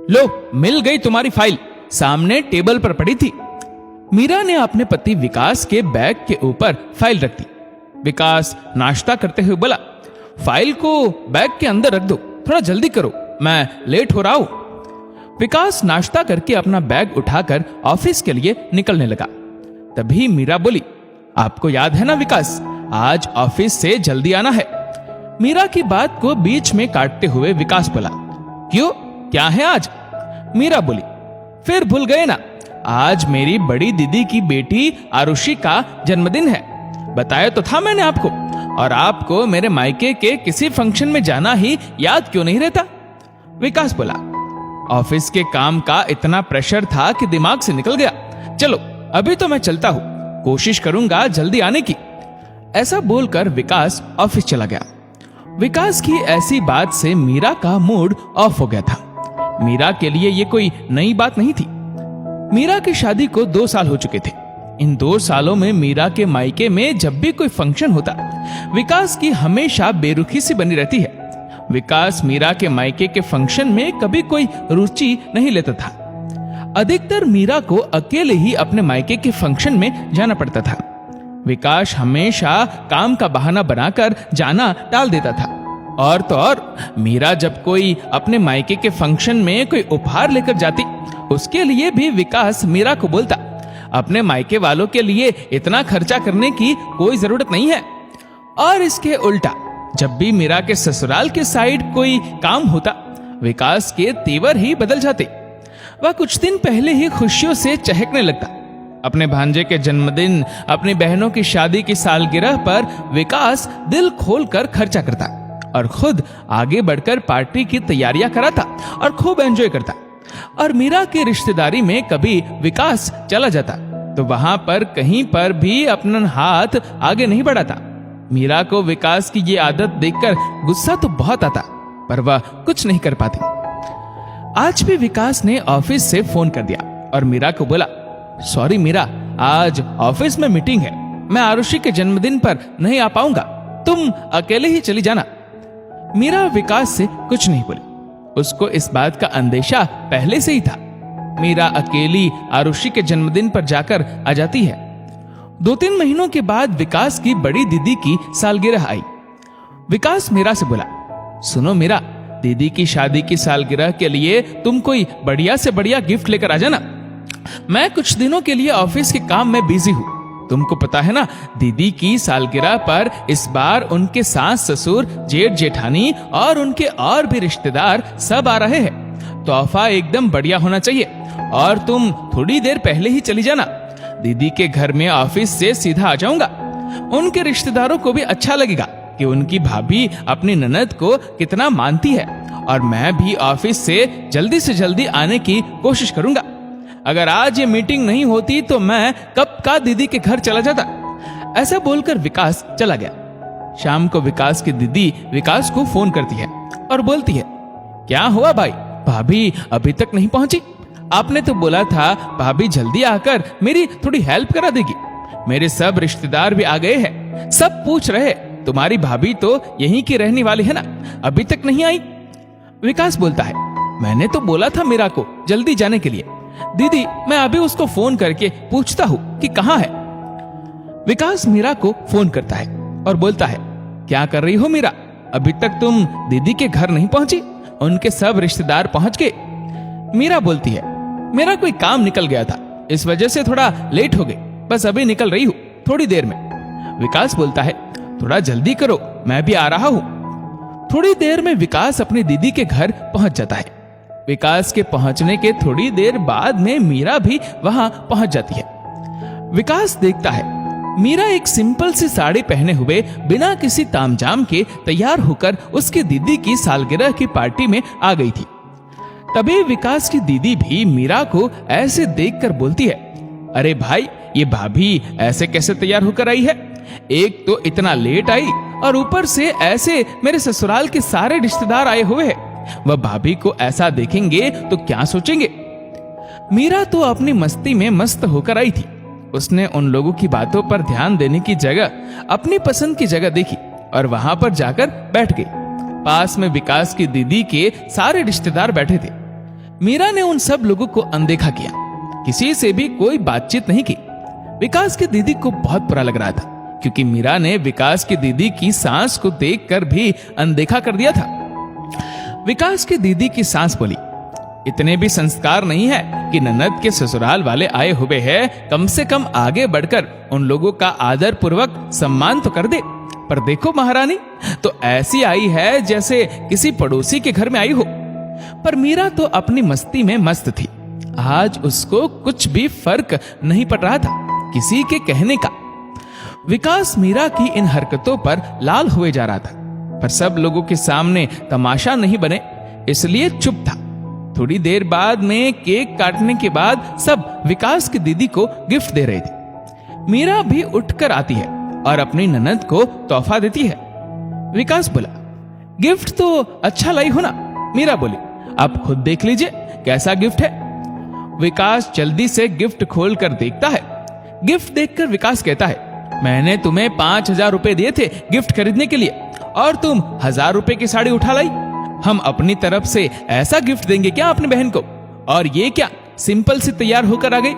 लो, मिल गई तुम्हारी फाइल, सामने टेबल पर पड़ी थी। मीरा ने अपने पति विकास के बैग के ऊपर फाइल रख दी। विकास नाश्ता करते हुए बोला, फाइल को बैग के अंदर रख दो, थोड़ा जल्दी करो, मैं लेट हो रहा हूं। विकास नाश्ता करके अपना बैग उठाकर ऑफिस के लिए निकलने लगा। तभी मीरा बोली, आपको याद है ना विकास, आज ऑफिस से जल्दी आना है। मीरा की बात को बीच में काटते हुए विकास बोला, क्यों, क्या है आज? मीरा बोली, फिर भूल गए ना, आज मेरी बड़ी दीदी की बेटी आरुषि का जन्मदिन है। बताया तो था मैंने आपको, और आपको मेरे मायके के किसी फंक्शन में जाना ही याद क्यों नहीं रहता? विकास बोला, ऑफिस के काम का इतना प्रेशर था कि दिमाग से निकल गया। चलो अभी तो मैं चलता हूं, कोशिश करूंगा जल्दी आने की। ऐसा बोलकर विकास ऑफिस चला गया। विकास की ऐसी बात से मीरा का मूड ऑफ हो गया था। मीरा के लिए ये कोई नई बात नहीं थी। मीरा की शादी को 2 साल हो चुके थे। इन 2 सालों में मीरा के मायके में जब भी कोई फंक्शन होता, विकास की हमेशा बेरुखी सी बनी रहती है। विकास मीरा के मायके के फंक्शन में कभी कोई रुचि नहीं लेता था। अधिकतर मीरा को अकेले ही अपने मायके के फंक्शन में जाना पड़ता था। विकास हमेशा काम का बहाना बनाकर जाना टाल देता था। और तो और मीरा जब कोई अपने मायके के फंक्शन में कोई उपहार लेकर जाती, उसके लिए भी विकास मीरा को बोलता, अपने मायके वालों के लिए इतना खर्चा करने की कोई जरूरत नहीं है। और इसके उल्टा जब भी मीरा के ससुराल के साइड कोई काम होता, विकास के तेवर ही बदल जाते। वह कुछ दिन पहले ही खुशियों से चहकने लगता। अपने भांजे के जन्मदिन, अपनी बहनों की शादी की सालगिरह पर विकास दिल खोलकर खर्चा करता और खुद आगे बढ़कर पार्टी की तैयारियां कराता और खूब एंजॉय करता। और मीरा की रिश्तेदारी में कभी विकास चला जाता तो वहां पर कहीं पर भी अपना हाथ आगे नहीं बढ़ाता। मीरा को विकास की ये आदत देखकर गुस्सा तो बहुत आता, पर वह कुछ नहीं कर पाती। आज भी विकास ने ऑफिस से फोन कर दिया और मीरा को बोला, सॉरी मीरा, आज ऑफिस में मीटिंग है, मैं आरुषि के जन्मदिन पर नहीं आ पाऊंगा, तुम अकेले ही चली जाना। मीरा विकास से कुछ नहीं बोली। उसको इस बात का अंदेशा पहले से ही था। मीरा अकेली आरुषि के जन्मदिन पर जाकर आ जाती है। 2-3 महीनों के बाद विकास की बड़ी दीदी की सालगिरह आई। विकास मीरा से बोला, सुनो मीरा, दीदी की शादी की सालगिरह के लिए तुम कोई बढ़िया से बढ़िया गिफ्ट लेकर आ जाना। मैं कुछ दिनों के लिए ऑफिस के काम में बिजी हूँ। तुमको पता है ना, दीदी की सालगिरह पर इस बार उनके सास ससुर, जेठ जेठानी और उनके और भी रिश्तेदार सब आ रहे हैं। तोहफा एकदम बढ़िया होना चाहिए और तुम थोड़ी देर पहले ही चली जाना। दीदी के घर में ऑफिस से सीधा आ जाऊंगा। उनके रिश्तेदारों को भी अच्छा लगेगा कि उनकी भाभी अपनी ननद को कितना मानती है, और मैं भी ऑफिस से जल्दी आने की कोशिश करूंगा। अगर आज ये मीटिंग नहीं होती तो मैं कब का दीदी के घर चला जाता। ऐसा बोलकर विकास चला गया। शाम को विकास की दीदी विकास को फोन करती है और बोलती है, क्या हुआ भाई, भाभी अभी तक नहीं पहुंची? आपने तो बोला था भाभी जल्दी आकर मेरी थोड़ी हेल्प करा देगी। मेरे सब रिश्तेदार भी आ गए हैं, सब पूछ रहे, तुम्हारी भाभी तो यहीं की रहने वाली है ना, अभी तक नहीं आई? विकास बोलता है, मैंने तो बोला था मीरा को जल्दी जाने के लिए। दीदी, मैं अभी उसको फोन करके पूछता हूँ कि कहाँ है। विकास मीरा को फोन करता है और बोलता है, क्या कर रही हो मीरा, अभी तक तुम दीदी के घर नहीं पहुंची? उनके सब रिश्तेदार पहुंच गए। मीरा बोलती है, मेरा कोई काम निकल गया था, इस वजह से थोड़ा लेट हो गई, बस अभी निकल रही हूँ, थोड़ी देर में। विकास बोलता है, थोड़ा जल्दी करो, मैं भी आ रहा हूँ। थोड़ी देर में विकास अपनी दीदी के घर पहुंच जाता है। विकास के पहुंचने के थोड़ी देर बाद में मीरा भी वहां पहुंच जाती है। विकास देखता है मीरा एक सिंपल सी साड़ी पहने हुए बिना किसी तामझाम के तैयार होकर उसकी दीदी की सालगिरह की पार्टी में आ गई थी। तभी विकास की दीदी भी मीरा को ऐसे देखकर बोलती है, अरे भाई, ये भाभी ऐसे कैसे तैयार होकर आई है? एक तो इतना लेट आई और ऊपर से ऐसे मेरे ससुराल के सारे रिश्तेदार आए हुए हैं। वह भाभी को ऐसा देखेंगे तो क्या सोचेंगे? मीरा तो अपनी मस्ती में मस्त होकर आई थी। उसने उन लोगों की बातों पर ध्यान देने की जगह अपनी पसंद की जगह देखी और वहां पर जाकर बैठ गई। पास में विकास की दीदी के सारे रिश्तेदार बैठे थे। मीरा ने उन सब लोगों को अनदेखा किया, किसी से भी कोई बातचीत नहीं की। विकास की दीदी को बहुत बुरा लग रहा था, क्योंकि मीरा ने विकास की दीदी की सास को देखकर भी अनदेखा कर दिया था। विकास की दीदी की सास बोली, इतने भी संस्कार नहीं है कि ननद के ससुराल वाले आए हुए हैं, कम से कम आगे बढ़कर उन लोगों का आदर पूर्वक सम्मान तो कर दे। पर देखो महारानी तो ऐसी आई है जैसे किसी पड़ोसी के घर में आई हो। पर मीरा तो अपनी मस्ती में मस्त थी। आज उसको कुछ भी फर्क नहीं पड़ रहा था किसी के कहने का। विकास मीरा की इन हरकतों पर लाल हुए जा रहा था, पर सब लोगों के सामने तमाशा नहीं बने इसलिए चुप था। थोड़ी देर बाद में केक काटने के बाद सब विकास की दीदी को गिफ्ट दे रहे थे। मीरा भी उठकर आती है और अपनी ननद को तोहफा देती है। विकास बोला, गिफ्ट तो अच्छा लाई हो ना? मीरा बोली, आप खुद देख लीजिए कैसा गिफ्ट है। विकास जल्दी से गिफ्ट खोल कर देखता है। गिफ्ट देखकर विकास कहता है, मैंने तुम्हें 5,000 रुपए दिए थे गिफ्ट खरीदने के लिए और तुम 1,000 रुपए की साड़ी उठा लाई। हम अपनी तरफ से ऐसा गिफ्ट देंगे क्या अपनी बहन को? और ये क्या सिंपल से तैयार होकर आ गई?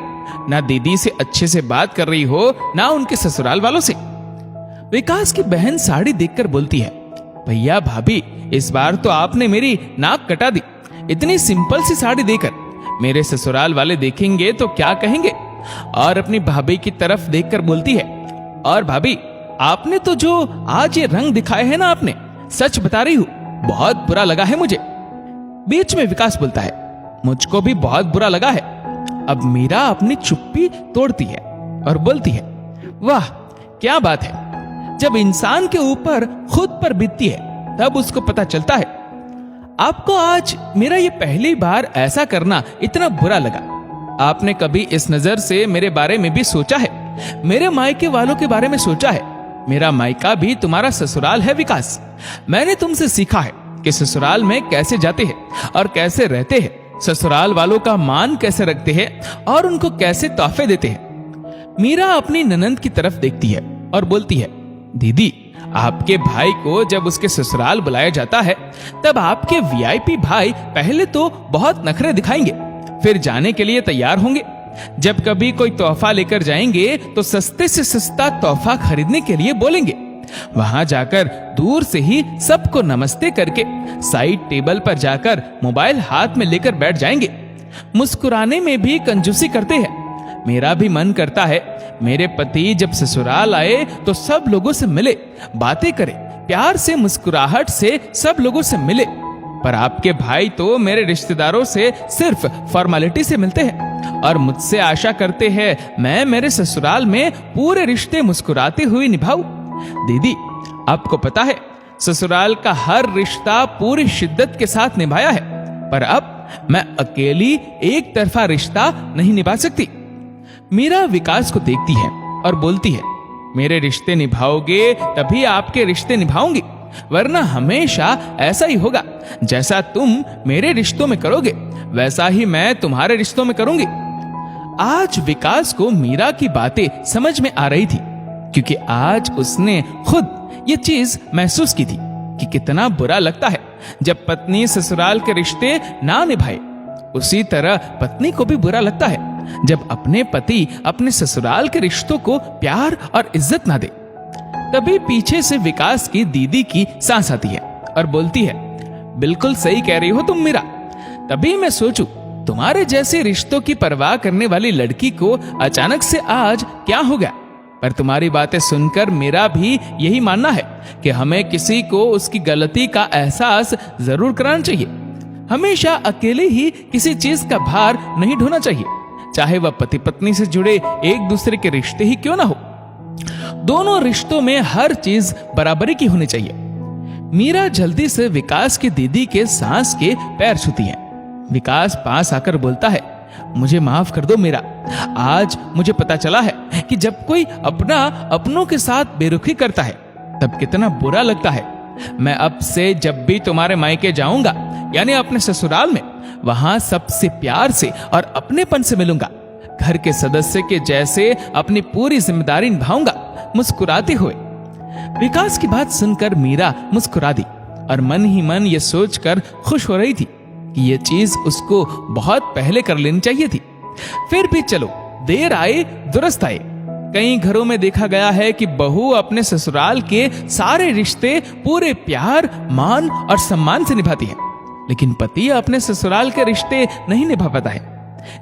ना दीदी से अच्छे से बात कर रही हो, ना उनके ससुराल वालों से। विकास की बहन साड़ी देखकर बोलती है, भैया भाभी इस बार तो आपने मेरी नाक कटा दी। इतनी सिंपल सी साड़ी देकर मेरे ससुराल वाले देखेंगे तो क्या कहेंगे? और अपनी भाभी की तरफ देखकर बोलती है, और भाभी आपने तो जो आज ये रंग दिखाए हैं ना, आपने सच बता रही हूं बहुत बुरा लगा है मुझे। बीच में विकास बोलता है, मुझको भी बहुत बुरा लगा है। अब मीरा अपनी चुप्पी तोड़ती है और बोलती है, वाह क्या बात है, जब इंसान के ऊपर खुद पर बीतती है तब उसको पता चलता है। आपको आज मेरा ये पहली बार ऐसा करना इतना बुरा लगा। आपने कभी इस नजर से मेरे बारे में भी सोचा है? मेरे मायके वालों के बारे में सोचा है? मेरा मायका भी तुम्हारा ससुराल है विकास। मैंने तुमसे सीखा है कि ससुराल में कैसे जाते हैं और कैसे रहते हैं, ससुराल वालों का मान कैसे रखते हैं और उनको कैसे तोहफे देते हैं। मीरा अपनी ननंद की तरफ देखती है और बोलती है, दीदी आपके भाई को जब उसके ससुराल बुलाया जाता है तब आपके वीआईपी भाई पहले तो बहुत नखरे दिखाएंगे, फिर जाने के लिए तैयार होंगे। जब कभी कोई तोहफा लेकर जाएंगे तो सस्ते से सस्ता तोहफा खरीदने के लिए बोलेंगे। वहां जाकर दूर से ही सबको नमस्ते करके साइड टेबल पर जाकर मोबाइल हाथ में लेकर बैठ जाएंगे। मुस्कुराने में भी कंजूसी करते हैं। मेरा भी मन करता है मेरे पति जब ससुराल आए तो सब लोगों से मिले, बातें करे, प्यार से मुस्कुराहट से सब लोगों से मिले। पर आपके भाई तो मेरे रिश्तेदारों से सिर्फ फॉर्मेलिटी से मिलते हैं और मुझसे आशा करते हैं मैं मेरे ससुराल में पूरे रिश्ते मुस्कुराते हुए निभाऊं। दीदी आपको पता है ससुराल का हर रिश्ता पूरी शिद्दत के साथ निभाया है, पर अब मैं अकेली एक तरफा रिश्ता नहीं निभा सकती। मीरा विकास को देखती है और बोलती है, मेरे रिश्ते निभाओगे तभी आपके रिश्ते निभाऊंगी, वरना हमेशा ऐसा ही होगा। जैसा तुम मेरे रिश्तों में करोगे वैसा ही मैं तुम्हारे रिश्तों में करूंगी। आज विकास को मीरा की बातें समझ में आ रही थी, क्योंकि आज उसने खुद ये चीज महसूस की थी कि कितना बुरा लगता है जब पत्नी ससुराल के रिश्ते ना निभाए। उसी तरह पत्नी को भी बुरा लगता है जब अपने पति अपने ससुराल के रिश्तों को प्यार और इज्जत ना दे। तभी पीछे से विकास की दीदी की सांस आती है और बोलती है, बिल्कुल सही कह रही हो तुम मीरा। तभी मैं सोचूं तुम्हारे जैसे रिश्तों की परवाह करने वाली लड़की को अचानक से आज क्या हो गया। पर तुम्हारी बातें सुनकर मेरा भी यही मानना है कि हमें किसी को उसकी गलती का एहसास जरूर कराना चाहिए। हमेशा अकेले ही किसी चीज का भार नहीं ढोना चाहिए, चाहे वह पति पत्नी से जुड़े एक दूसरे के रिश्ते ही क्यों ना हो। दोनों रिश्तों में हर चीज बराबरी की होनी चाहिए। मीरा जल्दी से विकास की दीदी के सांस के पैर छूती है। विकास पास आकर बोलता है, मुझे माफ कर दो मीरा। आज मुझे पता चला है कि जब कोई अपनों के साथ बेरुखी करता है तब कितना बुरा लगता है। मैं अब से जब भी तुम्हारे मायके जाऊंगा, यानी अपने ससुराल में, वहां सबसे प्यार से और अपनेपन से मिलूंगा। घर के सदस्य के जैसे अपनी पूरी जिम्मेदारी निभाऊंगा, मुस्कुराते हुए। विकास की बात सुनकर मीरा मुस्कुरा दी और मन ही मन ये सोचकर खुश हो रही थी कि ये चीज उसको बहुत पहले कर लेनी चाहिए थी। फिर भी चलो, देर आए दुरुस्त आए। कई घरों में देखा गया है कि बहू अपने ससुराल के सारे रिश्ते पूरे प्यार, मान और सम्मान से निभाती है, लेकिन पति अपने ससुराल के रिश्ते नहीं निभा पाता है।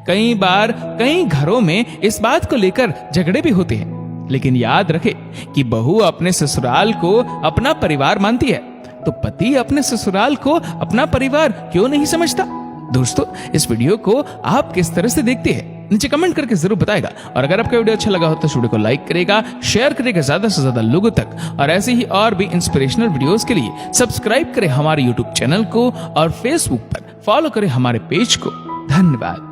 कई बार कई घरों में इस बात को लेकर झगड़े भी होते हैं, लेकिन याद रखे कि बहू अपने ससुराल को अपना परिवार मानती है, तो पति अपने ससुराल को अपना परिवार क्यों नहीं समझता? दोस्तों, इस वीडियो को आप किस तरह से देखते हैं नीचे कमेंट करके जरूर बताएगा। और अगर आपका वीडियो अच्छा लगा हो तो वीडियो को लाइक करेगा, शेयर करेगा ज्यादा से ज्यादा लोगों तक। और ऐसे ही और भी इंस्पिरेशनल वीडियोस के लिए सब्सक्राइब करें हमारे यूट्यूब चैनल को और फेसबुक पर फॉलो करें हमारे पेज को। धन्यवाद।